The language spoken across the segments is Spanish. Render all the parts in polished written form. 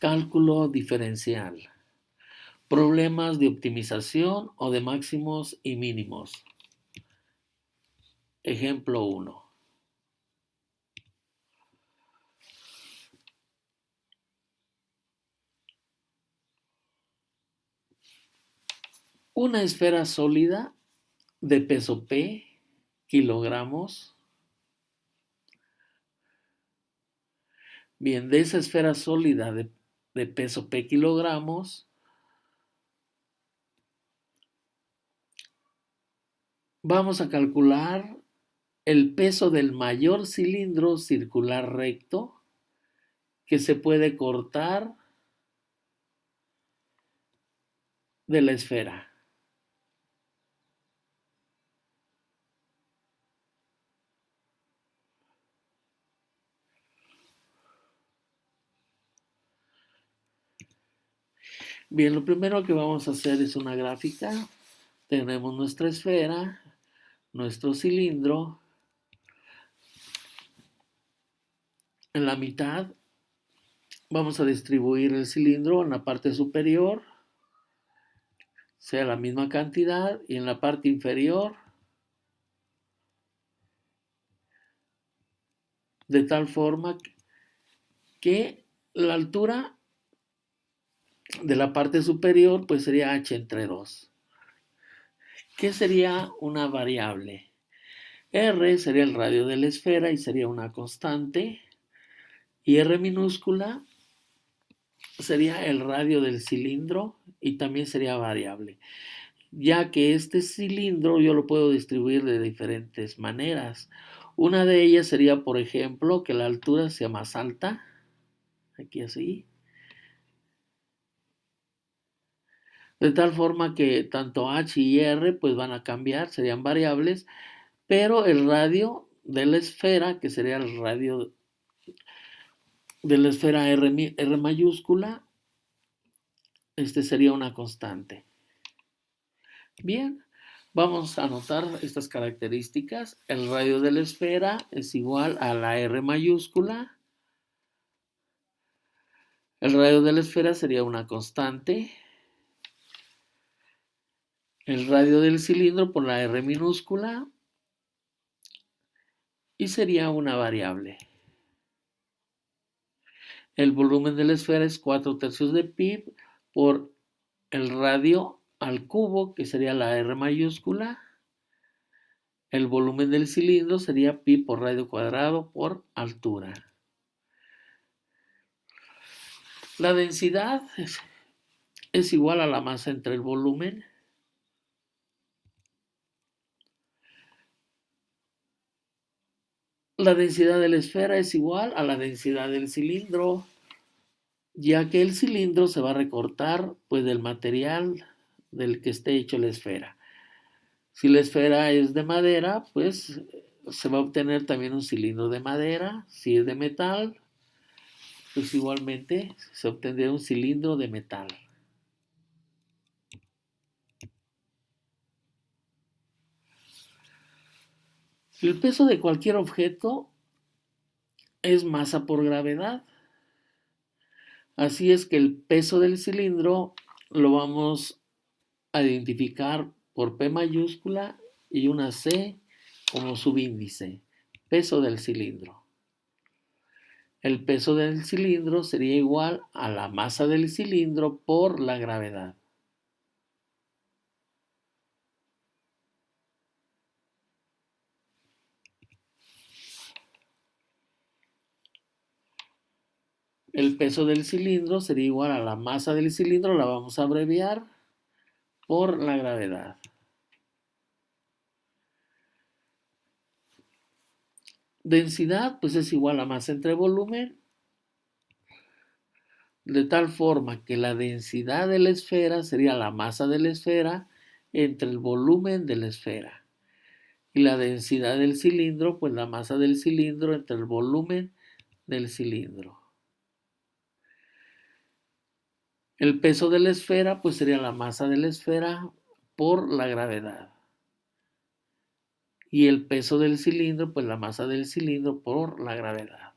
Cálculo diferencial. Problemas de optimización o de máximos y mínimos. Ejemplo 1. Una esfera sólida de peso P, kilogramos. Bien, de esa esfera sólida de peso P kilogramos, vamos a calcular el peso del mayor cilindro circular recto que se puede cortar de la esfera. Bien, lo primero que vamos a hacer es una gráfica. Tenemos nuestra esfera, nuestro cilindro. En la mitad vamos a distribuir el cilindro en la parte superior, sea la misma cantidad, y en la parte inferior, de tal forma que la altura de la parte superior pues sería h entre 2. ¿Qué sería una variable? R sería el radio de la esfera y sería una constante, y R minúscula sería el radio del cilindro y también sería variable, ya que este cilindro yo lo puedo distribuir de diferentes maneras. Una de ellas sería, por ejemplo, que la altura sea más alta, aquí así, de tal forma que tanto h y r pues van a cambiar, serían variables, pero el radio de la esfera, que sería el radio de la esfera R mayúscula, este sería una constante. Bien, vamos a anotar estas características. El radio de la esfera es igual a la R mayúscula. El radio de la esfera sería una constante. El radio del cilindro por la R minúscula y sería una variable. El volumen de la esfera es 4/3 de pi por el radio al cubo, que sería la R mayúscula. El volumen del cilindro sería pi por radio cuadrado por altura. La densidad es igual a la masa entre el volumen. La densidad de la esfera es igual a la densidad del cilindro, ya que el cilindro se va a recortar pues del material del que esté hecho la esfera. Si la esfera es de madera, pues se va a obtener también un cilindro de madera. Si es de metal, pues igualmente se obtendría un cilindro de metal. El peso de cualquier objeto es masa por gravedad. Así es que el peso del cilindro lo vamos a identificar por P mayúscula y una C como subíndice. Peso del cilindro. El peso del cilindro sería igual a la masa del cilindro por la gravedad. El peso del cilindro sería igual a la masa del cilindro, la vamos a abreviar, por la gravedad. Densidad, pues es igual a masa entre volumen, de tal forma que la densidad de la esfera sería la masa de la esfera entre el volumen de la esfera. Y la densidad del cilindro, pues la masa del cilindro entre el volumen del cilindro. El peso de la esfera, pues sería la masa de la esfera por la gravedad. Y el peso del cilindro, pues la masa del cilindro por la gravedad.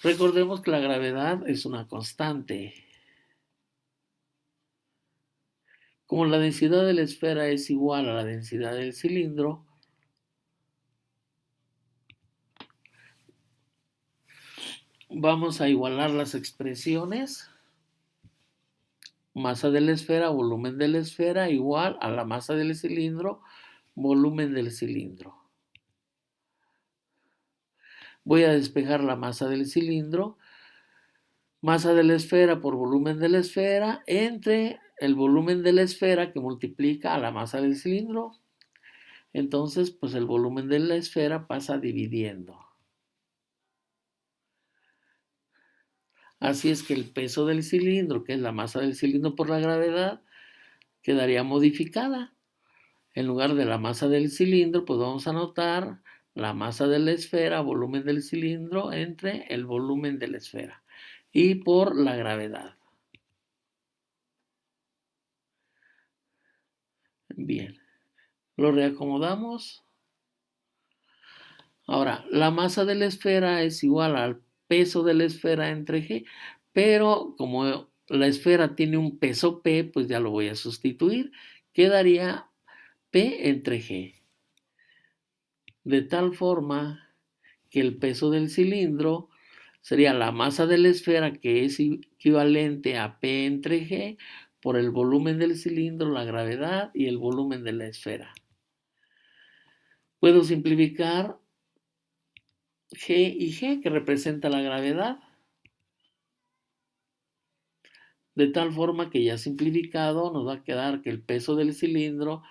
Recordemos que la gravedad es una constante. Como la densidad de la esfera es igual a la densidad del cilindro, vamos a igualar las expresiones. Masa de la esfera, volumen de la esfera, igual a la masa del cilindro, volumen del cilindro. Voy a despejar la masa del cilindro. Masa de la esfera por volumen de la esfera entre el volumen de la esfera que multiplica a la masa del cilindro. Entonces, pues el volumen de la esfera pasa dividiendo. Así es que el peso del cilindro, que es la masa del cilindro por la gravedad, quedaría modificada. En lugar de la masa del cilindro, pues vamos a anotar la masa de la esfera, volumen del cilindro, entre el volumen de la esfera. Y por la gravedad. Bien. Lo reacomodamos. Ahora, la masa de la esfera es igual al peso de la esfera entre G, pero como la esfera tiene un peso P, pues ya lo voy a sustituir. Quedaría P entre G. De tal forma que el peso del cilindro sería la masa de la esfera, que es equivalente a P entre G, por el volumen del cilindro, la gravedad y el volumen de la esfera. Puedo simplificar G y G, que representa la gravedad, de tal forma que ya simplificado nos va a quedar que el peso del cilindro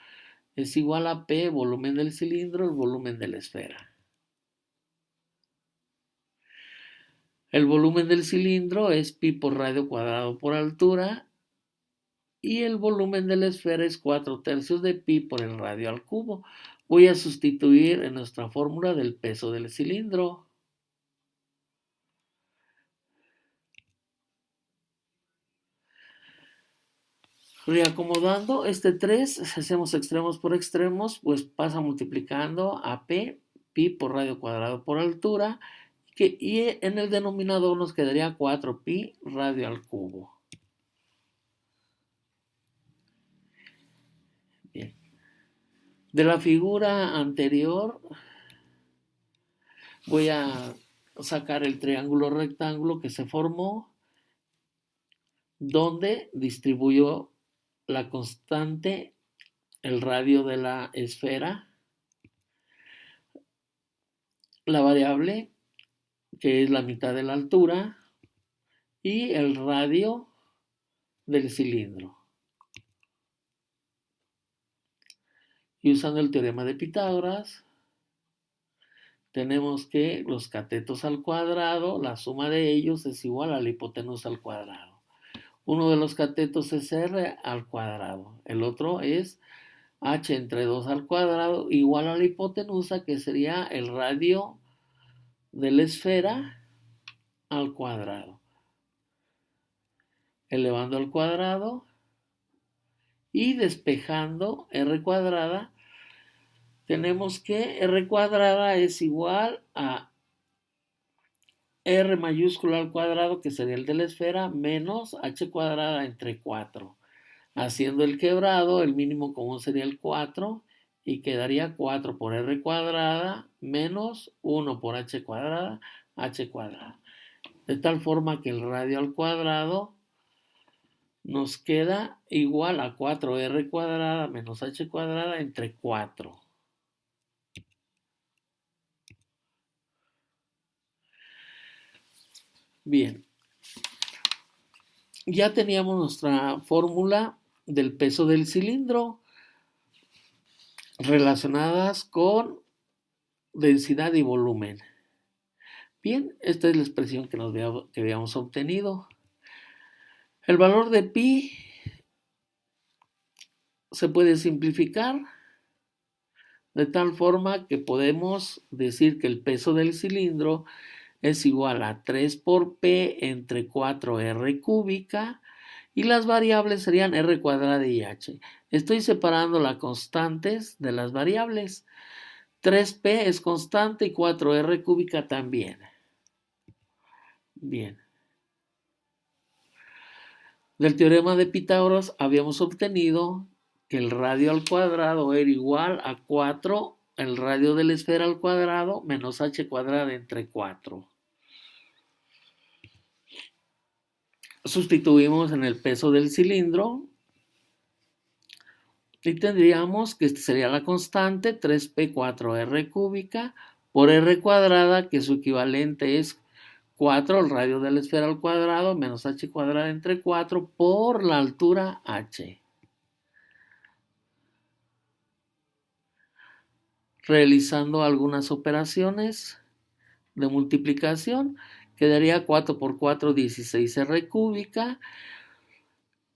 es igual a P, volumen del cilindro, el volumen de la esfera. El volumen del cilindro es pi por radio cuadrado por altura y el volumen de la esfera es 4/3 de pi por el radio al cubo. Voy a sustituir en nuestra fórmula del peso del cilindro. Reacomodando este 3, si hacemos extremos por extremos, pues pasa multiplicando a P, pi por radio cuadrado por altura, y en el denominador nos quedaría 4pi radio al cubo. Bien. De la figura anterior voy a sacar el triángulo rectángulo que se formó, donde distribuyo la constante, el radio de la esfera, la variable, que es la mitad de la altura, y el radio del cilindro. Y usando el teorema de Pitágoras, tenemos que los catetos al cuadrado, la suma de ellos es igual a la hipotenusa al cuadrado. Uno de los catetos es r al cuadrado, el otro es h entre 2 al cuadrado, igual a la hipotenusa, que sería el radio de la esfera al cuadrado. Elevando al cuadrado y despejando r cuadrada, tenemos que r cuadrada es igual a r mayúscula al cuadrado, que sería el de la esfera, menos h cuadrada entre 4. Haciendo el quebrado, el mínimo común sería el 4 y quedaría 4 por r cuadrada menos 1 por h cuadrada, h cuadrada. De tal forma que el radio al cuadrado nos queda igual a 4r cuadrada menos h cuadrada entre 4. Bien, ya teníamos nuestra fórmula del peso del cilindro relacionadas con densidad y volumen. Bien, esta es la expresión que habíamos obtenido. El valor de pi se puede simplificar de tal forma que podemos decir que el peso del cilindro es igual a 3 por P entre 4R cúbica, y las variables serían R cuadrada y H. Estoy separando las constantes de las variables. 3P es constante y 4R cúbica también. Bien. Del teorema de Pitágoras habíamos obtenido que el radio al cuadrado era igual a 4, el radio de la esfera al cuadrado, menos h cuadrada entre 4. Sustituimos en el peso del cilindro y tendríamos que sería la constante 3p4r cúbica por r cuadrada, que su equivalente es 4, el radio de la esfera al cuadrado, menos h cuadrada entre 4 por la altura h. Realizando algunas operaciones de multiplicación, quedaría 4 por 4, 16r cúbica,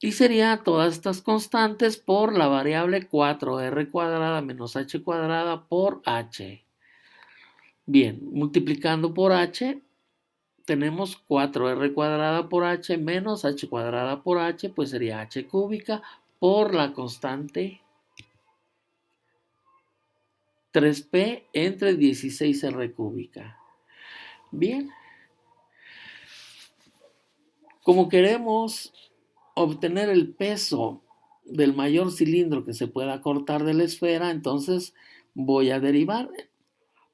y sería todas estas constantes por la variable 4r cuadrada menos h cuadrada por h. Bien, multiplicando por h, tenemos 4r cuadrada por h menos h cuadrada por h, pues sería h cúbica por la constante 3p entre 16r cúbica. Bien, como queremos obtener el peso del mayor cilindro que se pueda cortar de la esfera, entonces voy a derivar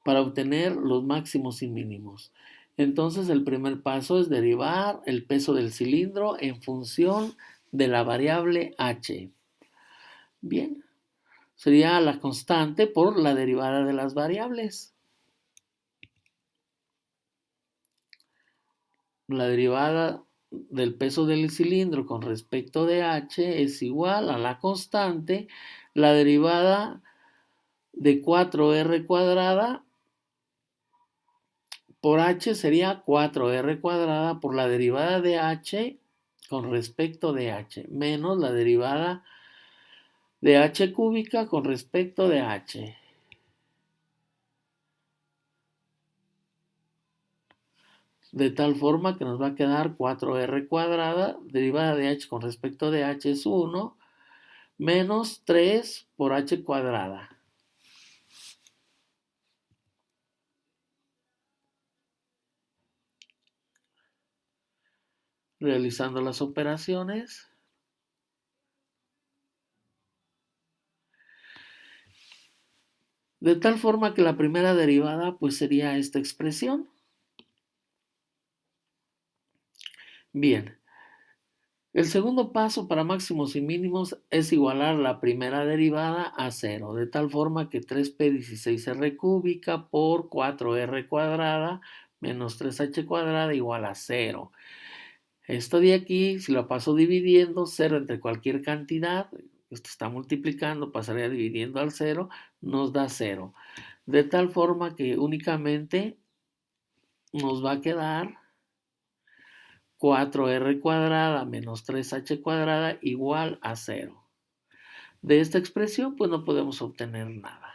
para obtener los máximos y mínimos. Entonces el primer paso es derivar el peso del cilindro en función de la variable h. Bien, sería la constante por la derivada de las variables. La derivada del peso del cilindro con respecto de h es igual a la constante, la derivada de 4r cuadrada por h sería 4r cuadrada por la derivada de h con respecto de h, menos la derivada de h cúbica con respecto de h. De tal forma que nos va a quedar 4r cuadrada, derivada de h con respecto de h es 1, menos 3 por h cuadrada. Realizando las operaciones, de tal forma que la primera derivada pues sería esta expresión. Bien, el segundo paso para máximos y mínimos es igualar la primera derivada a 0, de tal forma que 3p16r cúbica por 4r cuadrada menos 3h cuadrada igual a 0. Esto de aquí, si lo paso dividiendo, 0 entre cualquier cantidad, esto está multiplicando, pasaría dividiendo al 0, nos da 0. De tal forma que únicamente nos va a quedar 4r cuadrada menos 3h cuadrada igual a 0. De esta expresión, pues no podemos obtener nada.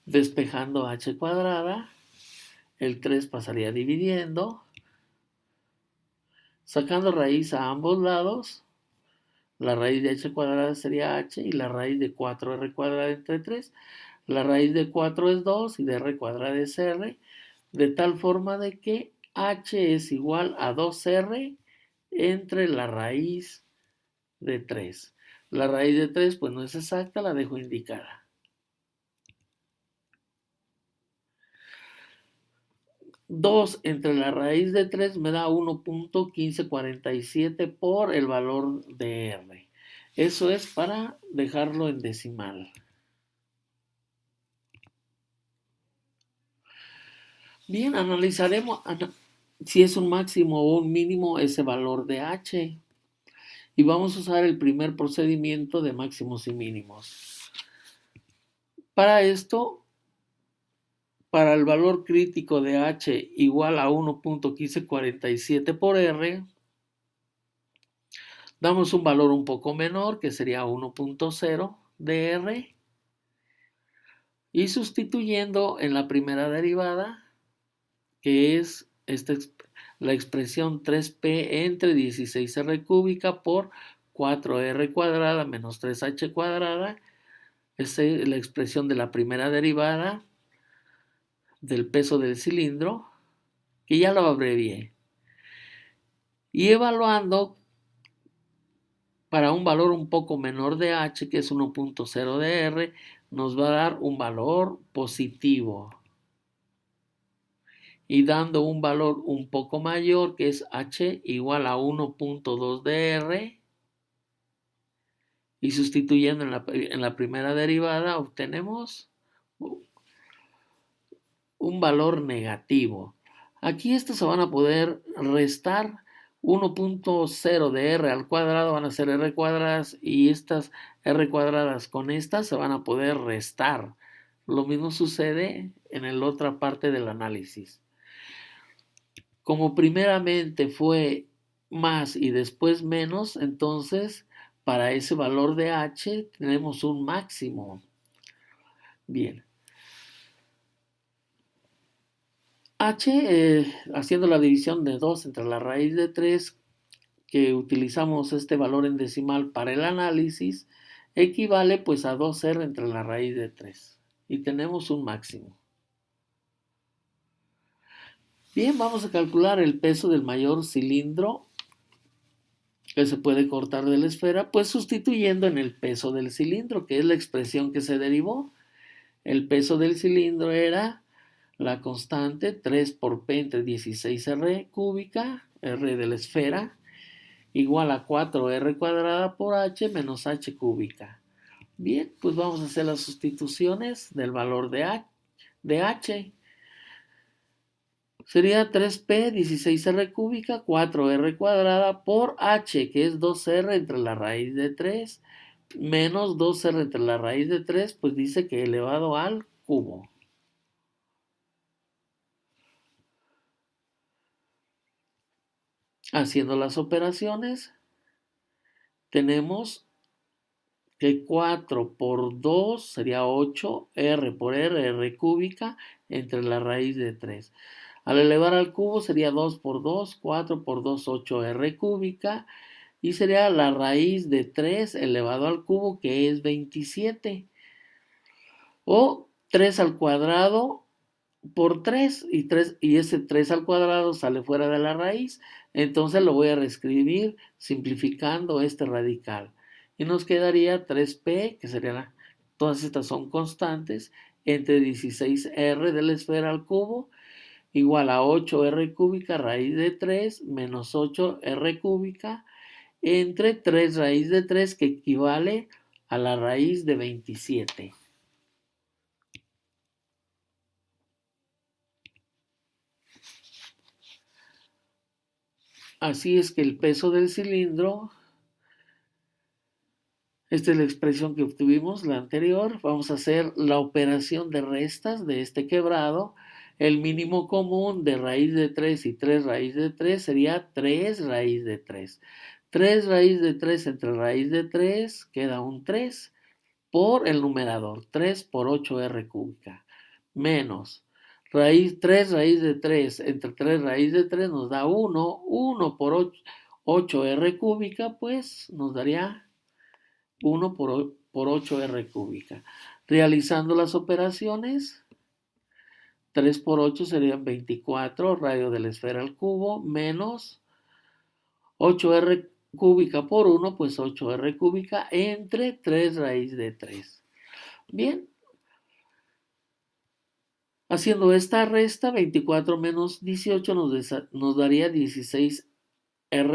Despejando h cuadrada, el 3 pasaría dividiendo, sacando raíz a ambos lados, la raíz de h cuadrada sería h y la raíz de 4r cuadrada entre 3. La raíz de 4 es 2 y de r cuadrada es r, de tal forma de que h es igual a 2r entre la raíz de 3. La raíz de 3 pues no es exacta, la dejo indicada. 2 entre la raíz de 3 me da 1.1547 por el valor de r. Eso es para dejarlo en decimal. Bien, analizaremos si es un máximo o un mínimo ese valor de h. Y vamos a usar el primer procedimiento de máximos y mínimos. Para esto, para el valor crítico de h igual a 1.1547 por r, damos un valor un poco menor, que sería 1.0 de r, y sustituyendo en la primera derivada, que es la expresión 3p entre 16r cúbica por 4r cuadrada menos 3h cuadrada, esta es la expresión de la primera derivada, del peso del cilindro, que ya lo abrevié, y evaluando para un valor un poco menor de H, que es 1.0 de R, nos va a dar un valor positivo. Y dando un valor un poco mayor, que es H igual a 1.2 de R, y sustituyendo en la primera derivada, obtenemos un valor negativo. Aquí estos se van a poder restar. 1.0 de r al cuadrado van a ser r cuadradas, y estas r cuadradas con estas se van a poder restar. Lo mismo sucede en la otra parte del análisis. Como primeramente fue más y después menos, entonces para ese valor de h tenemos un máximo. Bien. H, haciendo la división de 2 entre la raíz de 3, que utilizamos este valor en decimal para el análisis, equivale pues a 2R entre la raíz de 3. Y tenemos un máximo. Bien, vamos a calcular el peso del mayor cilindro que se puede cortar de la esfera, pues sustituyendo en el peso del cilindro, que es la expresión que se derivó. El peso del cilindro era la constante 3 por P entre 16R cúbica, R de la esfera, igual a 4R cuadrada por H menos H cúbica. Bien, pues vamos a hacer las sustituciones del valor de H. Sería 3P 16R cúbica, 4R cuadrada por H, que es 2R entre la raíz de 3, menos 2R entre la raíz de 3, pues dice que elevado al cubo. Haciendo las operaciones, tenemos que 4 por 2 sería 8, R por R, R cúbica, entre la raíz de 3. Al elevar al cubo sería 2 por 2, 4 por 2, 8 R cúbica, y sería la raíz de 3 elevado al cubo, que es 27. O 3 al cuadrado por 3, y ese 3 al cuadrado sale fuera de la raíz, entonces lo voy a reescribir simplificando este radical. Y nos quedaría 3P, que sería, todas estas son constantes, entre 16R de la esfera al cubo, igual a 8R cúbica raíz de 3 menos 8R cúbica, entre 3 raíz de 3, que equivale a la raíz de 27. Así es que el peso del cilindro, esta es la expresión que obtuvimos, la anterior. Vamos a hacer la operación de restas de este quebrado. El mínimo común de raíz de 3 y 3 raíz de 3 sería 3 raíz de 3. 3 raíz de 3 entre raíz de 3 queda un 3 por el numerador, 3 por 8R cúbica, menos 3 raíz de 3 entre 3 raíz de 3 nos da 1, 1 por 8R cúbica, pues nos daría 1 por 8R cúbica. Realizando las operaciones, 3 por 8 serían 24, radio de la esfera al cubo, menos 8R cúbica por 1, pues 8R cúbica entre 3 raíz de 3. Bien, haciendo esta resta, 24 menos 18 nos daría 16R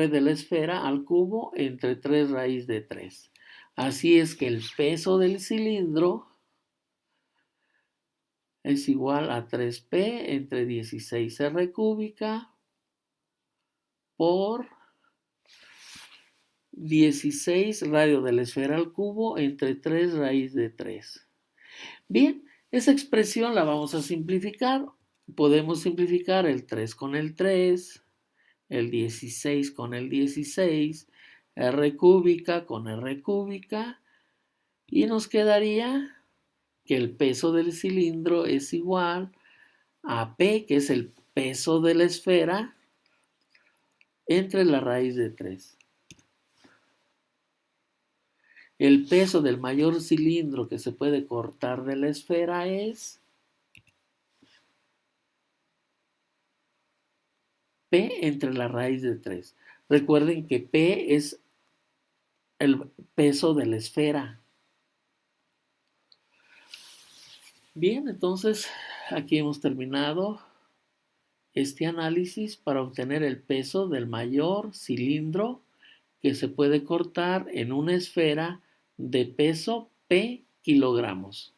de la esfera al cubo entre 3 raíz de 3. Así es que el peso del cilindro es igual a 3P entre 16R cúbica por 16 radio de la esfera al cubo entre 3 raíz de 3. Bien, esa expresión la vamos a simplificar. Podemos simplificar el 3 con el 3, el 16 con el 16, R cúbica con R cúbica, y nos quedaría que el peso del cilindro es igual a P, que es el peso de la esfera, entre la raíz de 3. El peso del mayor cilindro que se puede cortar de la esfera es P entre la raíz de 3. Recuerden que P es el peso de la esfera. Bien, entonces aquí hemos terminado este análisis para obtener el peso del mayor cilindro que se puede cortar en una esfera de peso P kilogramos.